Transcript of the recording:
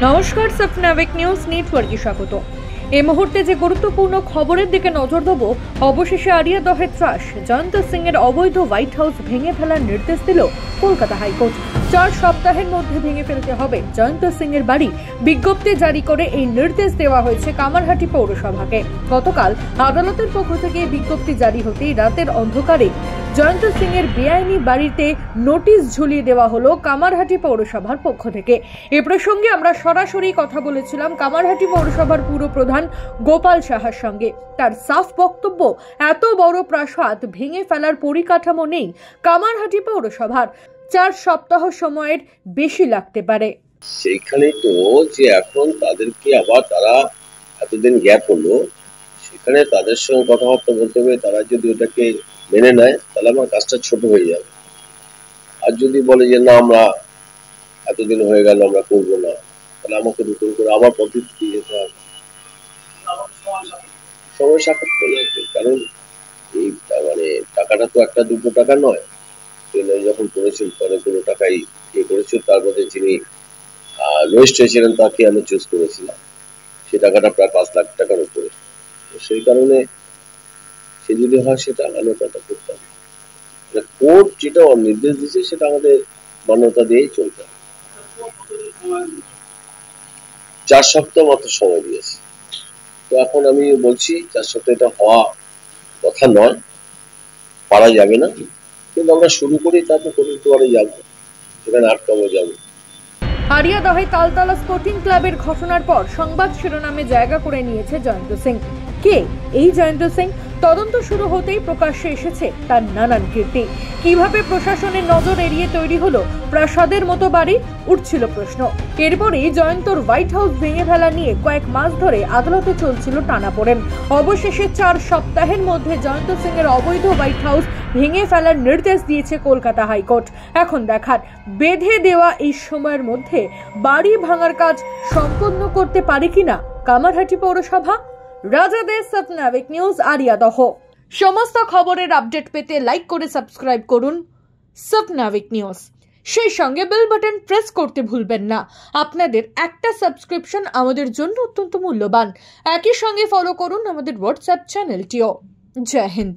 নমস্কার, সফনাভিক নিউজ নেটওয়ার্কে স্বাগত। এই মুহূর্তে যে গুরুত্বপূর্ণ খবরের দিকে নজর দেব, অবশেষে আরিয়াদহে ত্রাস জয়ন্ত সিং এর অবৈধ হোয়াইট হাউস ভেঙে ফেলার নির্দেশ দিল কলকাতা হাইকোর্ট। 4 সপ্তাহের মধ্যে ভেঙে ফেলতে হবে জয়ন্ত সিং এর বাড়ি। বিজ্ঞপ্তি জারি করে এই নির্দেশ দেওয়া হয়েছে কামারহাটি পৌরসভাকে। গতকাল আদালতের পক্ষ থেকে বিজ্ঞপ্তি জারি হতেই রাতের অন্ধকারে জয়ন্ত সিং এর বেআইনি বাড়িতে নোটিশ ঝুলিয়ে দেওয়া হলো কামারহাটি পৌরসভার পক্ষ থেকে। এ প্রসঙ্গে আমরা সরাসরি কথা বলেছিলাম কামারহাটি পৌরসভার পুরপ্রধান গোপাল সাহার সঙ্গে। তার সাফ বক্তব্য, এত বড় প্রাসাদ ভেঙে ফেলার পরিকাঠামো নেই কামারহাটি পৌরসভার। 4 সপ্তাহ সময়ের বেশি লাগতে পারে। সেইখানেই তো যে এখন তাদেরকে আবার তারা এতদিন গ্যাপ হলো, সেখানে তাদের সঙ্গে কথাবার্তা বলতে হবে। তারা যদি ওটাকে মেনে নেয় তাহলে আমার কাজটা ছোট হয়ে যাবে। আর যদি বলে যে না, আমরা এতদিন হয়ে গেল আমরা করবো না, তাহলে আমাকে নতুন করে আবার পদ্ধতি যেতে হবে, সময় সাপেক্ষ হয়ে যাবে। কারণ এই মানে টাকাটা তো 1-2 টাকা নয়। যখন করেছিল অনেকগুলো টাকাই ইয়ে করেছিল। তারপরে যিনি লোয়েস্ট হয়েছিলেন তাকে আমি চুজ করেছিলাম। সে টাকাটা প্রায় 5 লাখ টাকার উপরে। সেই কারণে সে যদি হয় সেটা মান্যতা করতে হবে। কোর্ট যেটা নির্দেশ দিচ্ছে সেটা আমাদের মান্যতা দিয়েই চলতে হবে। 4 সপ্তাহ মাত্র সময় দিয়েছে। তো এখন আমি বলছি 4 সপ্তাহ এটা হওয়া কথা নয়, পারা যাবে না। কিন্তু আমরা শুরু করি, তারপর করে যাবো, সেখানে আটকাবো যাবো। আরিয়াদহে তালতলা স্পোর্টিং ক্লাবের ঘটনার পর সংবাদ শিরোনামে জায়গা করে নিয়েছে জয়ন্ত সিং। কে এই জয়ন্ত সিং? তদন্ত শুরু হতেই প্রকাশ্যে এসেছে তার নানান কীর্তি। কিভাবে প্রশাসনের নজর এড়িয়ে তৈরি হলো প্রাসাদের মতো বাড়ি, উঠছিল প্রশ্ন। এরপরেই জয়ন্তর হোয়াইট হাউস ভেঙে ফেলা নিয়ে কয়েক মাস ধরে আদালতে চলছিল টানাপোড়েন। অবশেষে 4 সপ্তাহের মধ্যে জয়ন্ত সিং এর অবৈধ হোয়াইট হাউস ভেঙে ফেলার নির্দেশ দিয়েছে কলকাতা হাইকোর্ট। এখন দেখার, বেঁধে দেওয়া এই সময়ের মধ্যে বাড়ি ভাঙার কাজ সম্পন্ন করতে পারে কিনা কামারহাটি পৌরসভা। রাজাদের সফনাভিক নিউজ, আরিয়াদহ। সমস্ত খবরের আপডেট পেতে লাইক করে সাবস্ক্রাইব করুন সফনাভিক নিউজ। সেই সঙ্গে বেল বাটন প্রেস করতে ভুলবেন না। আপনাদের একটা সাবস্ক্রিপশন আমাদের জন্য অত্যন্ত মূল্যবান। একই সঙ্গে ফলো করুন আমাদের হোয়াটসঅ্যাপ চ্যানেলটিও। জয় হিন্দ।